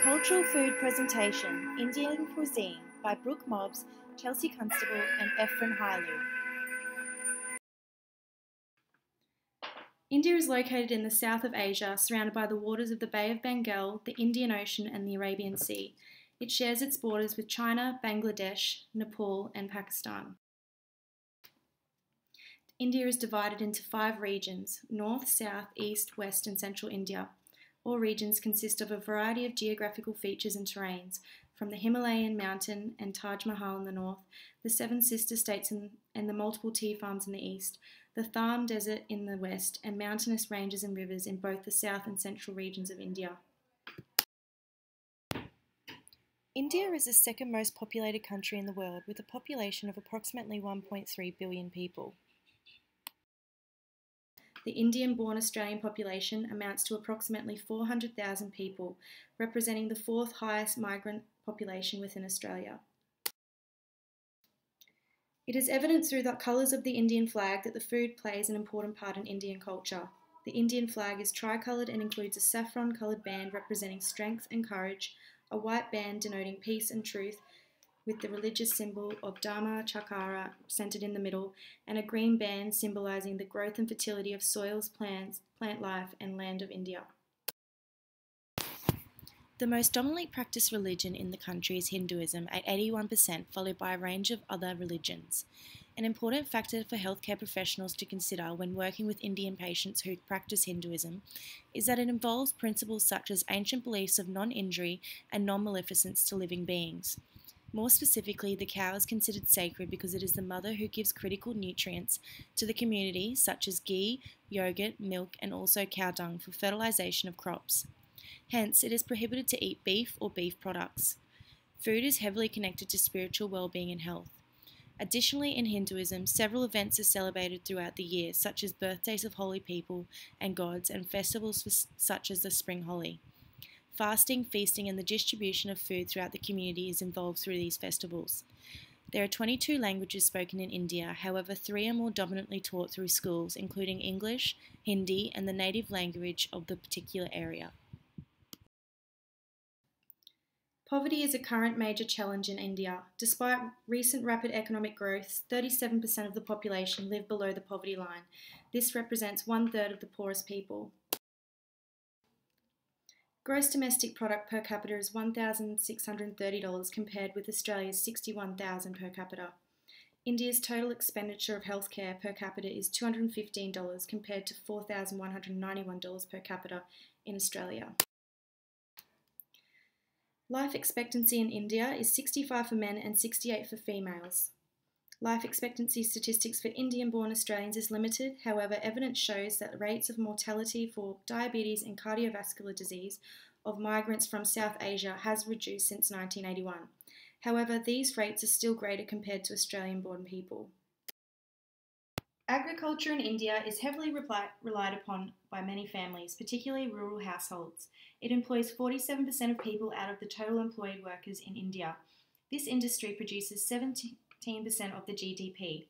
Cultural Food Presentation, Indian Cuisine by Brooke Mobbs, Chelsea Constable and Efren Hailu. India is located in the south of Asia, surrounded by the waters of the Bay of Bengal, the Indian Ocean and the Arabian Sea. It shares its borders with China, Bangladesh, Nepal and Pakistan. India is divided into 5 regions: North, South, East, West and Central India. All regions consist of a variety of geographical features and terrains, from the Himalayan mountain and Taj Mahal in the north, the Seven Sister States and the multiple tea farms in the east, the Tharn Desert in the west, and mountainous ranges and rivers in both the south and central regions of India. India is the second most populated country in the world, with a population of approximately 1.3 billion people. The Indian-born Australian population amounts to approximately 400,000 people, representing the 4th highest migrant population within Australia. It is evident through the colours of the Indian flag that the food plays an important part in Indian culture. The Indian flag is tricoloured and includes a saffron-coloured band representing strength and courage, a white band denoting peace and truth, with the religious symbol of Dharma Chakra centered in the middle, and a green band symbolizing the growth and fertility of soils, plants, plant life, and land of India. The most dominantly practiced religion in the country is Hinduism at 81%, followed by a range of other religions. An important factor for healthcare professionals to consider when working with Indian patients who practice Hinduism is that it involves principles such as ancient beliefs of non-injury and non-maleficence to living beings. More specifically, the cow is considered sacred because it is the mother who gives critical nutrients to the community, such as ghee, yogurt, milk, and also cow dung for fertilization of crops. Hence, it is prohibited to eat beef or beef products. Food is heavily connected to spiritual well-being and health. Additionally, in Hinduism, several events are celebrated throughout the year, such as birthdays of holy people and gods, and festivals such as the Spring Holi. Fasting, feasting, and the distribution of food throughout the community is involved through these festivals. There are 22 languages spoken in India, however 3 are more dominantly taught through schools, including English, Hindi, and the native language of the particular area. Poverty is a current major challenge in India. Despite recent rapid economic growth, 37% of the population live below the poverty line. This represents 1/3 of the poorest people. Gross domestic product per capita is $1,630 compared with Australia's $61,000 per capita. India's total expenditure of healthcare per capita is $215 compared to $4,191 per capita in Australia. Life expectancy in India is 65 for men and 68 for females. Life expectancy statistics for Indian-born Australians is limited, however, evidence shows that rates of mortality for diabetes and cardiovascular disease of migrants from South Asia has reduced since 1981. However, these rates are still greater compared to Australian-born people. Agriculture in India is heavily relied upon by many families, particularly rural households. It employs 47% of people out of the total employed workers in India. This industry produces 17% of the GDP.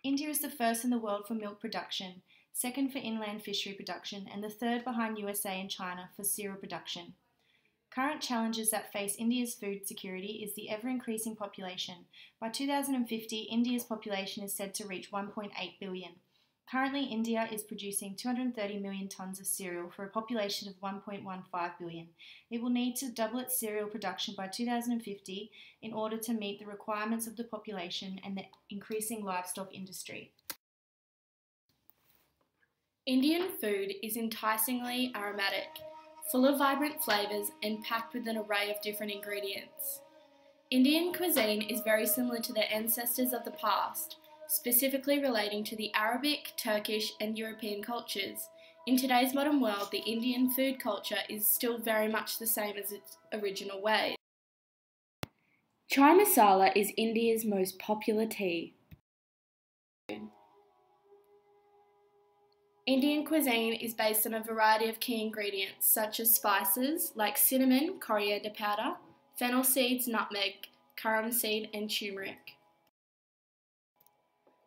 India is the first in the world for milk production, second for inland fishery production, and the third behind USA and China for cereal production. Current challenges that face India's food security is the ever-increasing population. By 2050, India's population is said to reach 1.8 billion. Currently, India is producing 230 million tonnes of cereal for a population of 1.15 billion. It will need to double its cereal production by 2050 in order to meet the requirements of the population and the increasing livestock industry. Indian food is enticingly aromatic, full of vibrant flavours and packed with an array of different ingredients. Indian cuisine is very similar to their ancestors of the past, specifically relating to the Arabic, Turkish and European cultures. In today's modern world, the Indian food culture is still very much the same as its original ways. Chai masala is India's most popular tea. Indian cuisine is based on a variety of key ingredients such as spices like cinnamon, coriander powder, fennel seeds, nutmeg, carom seed and turmeric.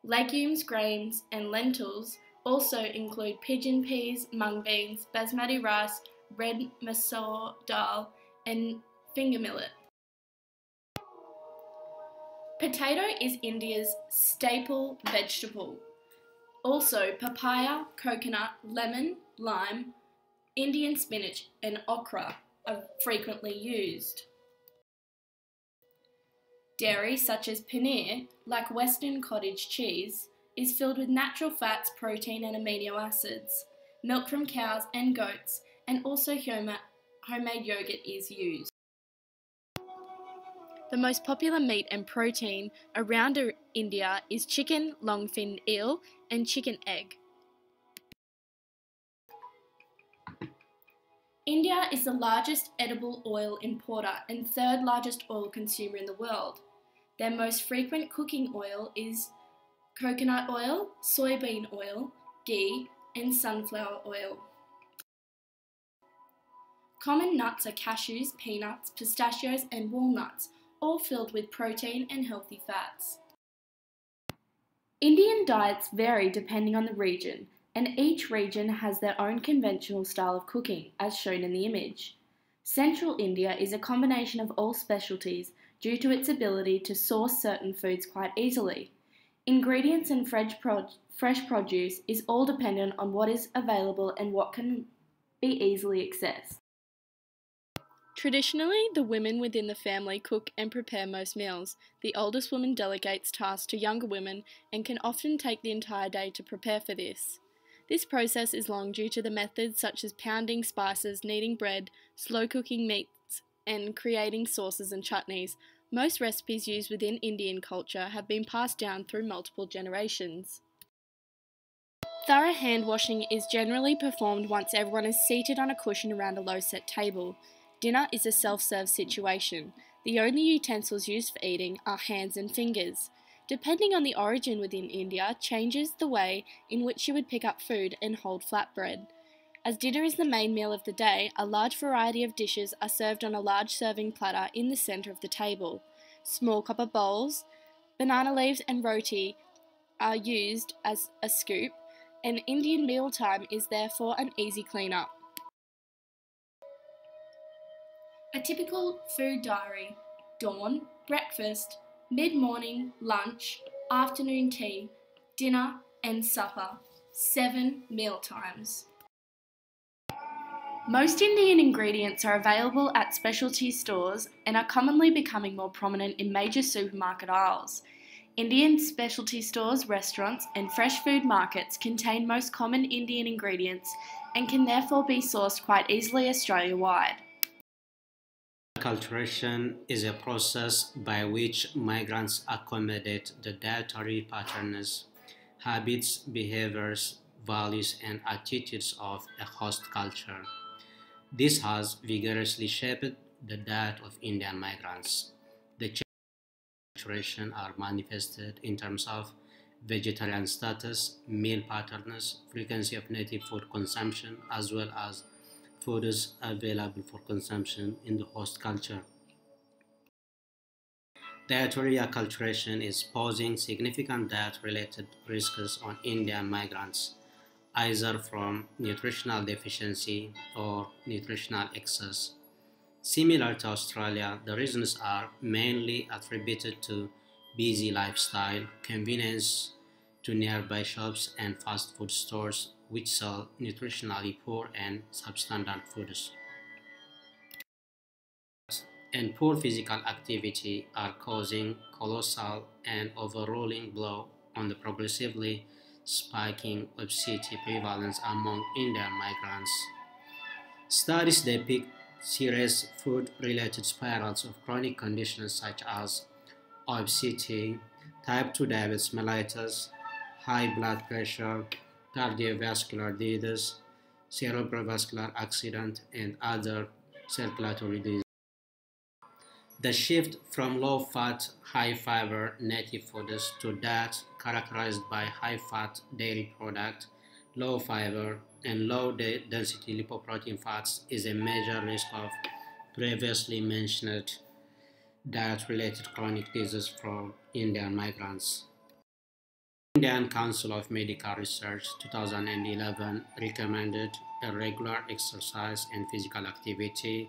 Legumes, grains and lentils also include pigeon peas, mung beans, basmati rice, red masoor dal and finger millet. Potato is India's staple vegetable. Also, papaya, coconut, lemon, lime, Indian spinach and okra are frequently used. Dairy, such as paneer, like Western cottage cheese, is filled with natural fats, protein and amino acids. Milk from cows and goats, and also homemade yogurt is used. The most popular meat and protein around India is chicken, long-finned eel, and chicken egg. India is the largest edible oil importer and third largest oil consumer in the world. Their most frequent cooking oil is coconut oil, soybean oil, ghee, and sunflower oil. Common nuts are cashews, peanuts, pistachios, and walnuts, all filled with protein and healthy fats. Indian diets vary depending on the region, and each region has their own conventional style of cooking, as shown in the image. Central India is a combination of all specialties due to its ability to source certain foods quite easily. Ingredients and fresh produce is all dependent on what is available and what can be easily accessed. Traditionally, the women within the family cook and prepare most meals. The oldest woman delegates tasks to younger women and can often take the entire day to prepare for this. This process is long due to the methods such as pounding spices, kneading bread, slow cooking meats, and creating sauces and chutneys. Most recipes used within Indian culture have been passed down through multiple generations. Thorough hand washing is generally performed once everyone is seated on a cushion around a low-set table. Dinner is a self-serve situation. The only utensils used for eating are hands and fingers. Depending on the origin within India, changes the way in which you would pick up food and hold flatbread. As dinner is the main meal of the day, a large variety of dishes are served on a large serving platter in the centre of the table. Small copper bowls, banana leaves and roti are used as a scoop, and Indian mealtime is therefore an easy clean-up. A typical food diary: dawn, breakfast, mid-morning, lunch, afternoon tea, dinner and supper, 7 meal times. Most Indian ingredients are available at specialty stores and are commonly becoming more prominent in major supermarket aisles. Indian specialty stores, restaurants and fresh food markets contain most common Indian ingredients and can therefore be sourced quite easily Australia-wide. Acculturation is a process by which migrants accommodate the dietary patterns, habits, behaviors, values, and attitudes of a host culture. This has vigorously shaped the diet of Indian migrants. The changes in acculturation are manifested in terms of vegetarian status, meal patterns, frequency of native food consumption, as well as foods available for consumption in the host culture. Dietary acculturation is posing significant diet-related risks on Indian migrants, either from nutritional deficiency or nutritional excess. Similar to Australia, the reasons are mainly attributed to busy lifestyle, convenience to nearby shops and fast food stores which sell nutritionally poor and substandard foods. And poor physical activity are causing colossal and overruling blow on the progressively spiking obesity prevalence among Indian migrants. Studies depict serious food-related spirals of chronic conditions such as obesity, type 2 diabetes mellitus, high blood pressure, cardiovascular disease, cerebrovascular accident, and other circulatory diseases. The shift from low-fat, high-fiber native foods to diets characterized by high-fat dairy products, low-fiber, and low-density lipoprotein fats is a major risk of previously mentioned diet-related chronic diseases for Indian migrants. Indian Council of Medical Research 2011 recommended a regular exercise and physical activity,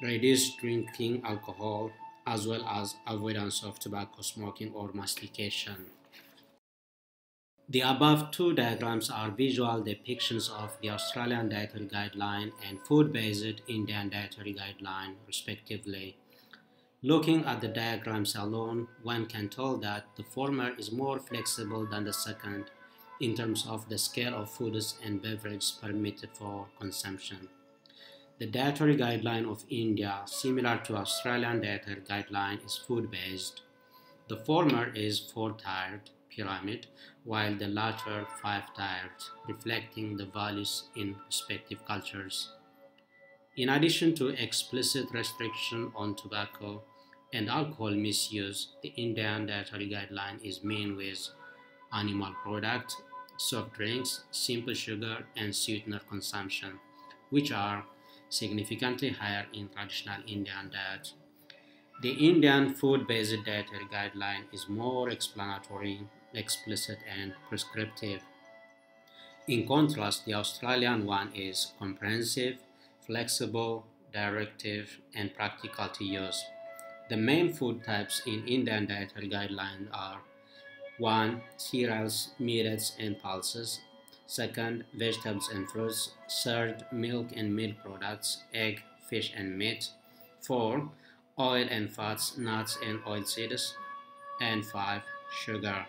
reduced drinking alcohol, as well as avoidance of tobacco smoking or mastication. The above two diagrams are visual depictions of the Australian Dietary Guideline and Food-Based Indian Dietary Guideline, respectively. Looking at the diagrams alone, one can tell that the former is more flexible than the second in terms of the scale of foods and beverages permitted for consumption. The Dietary Guideline of India, similar to Australian Dietary Guideline, is food-based. The former is four-tiered pyramid, while the latter five-tiered, reflecting the values in respective cultures. In addition to explicit restriction on tobacco and alcohol misuse, the Indian Dietary Guideline is mean with animal products, soft drinks, simple sugar, and sweetener consumption, which are significantly higher in traditional Indian diet. The Indian food-based dietary guideline is more explanatory, explicit, and prescriptive. In contrast, the Australian one is comprehensive, flexible, directive, and practical to use. The main food types in Indian dietary guidelines are 1. Cereals, millets, and pulses. 2. Vegetables and fruits. 3. Milk and milk products, egg, fish, and meat. 4. Oil and fats, nuts and oilseeds. And 5. Sugar.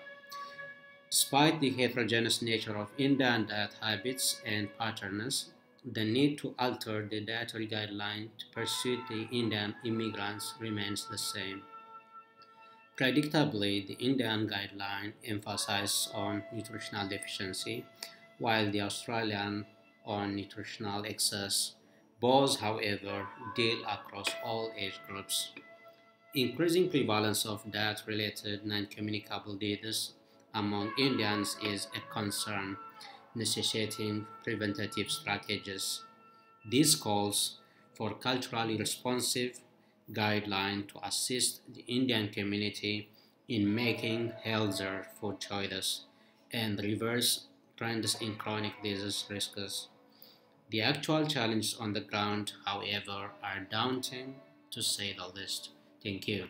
Despite the heterogeneous nature of Indian diet habits and patterns, the need to alter the dietary guideline to pursue the Indian immigrants remains the same. Predictably, the Indian guideline emphasizes on nutritional deficiency, while the Australian on nutritional excess. Both, however, deal across all age groups. Increasing prevalence of diet-related non-communicable diseases among Indians is a concern, necessitating preventative strategies. This calls for culturally responsive guidelines to assist the Indian community in making healthier food choices and reverse trends in chronic disease risks. The actual challenges on the ground, however, are daunting to say the least. Thank you.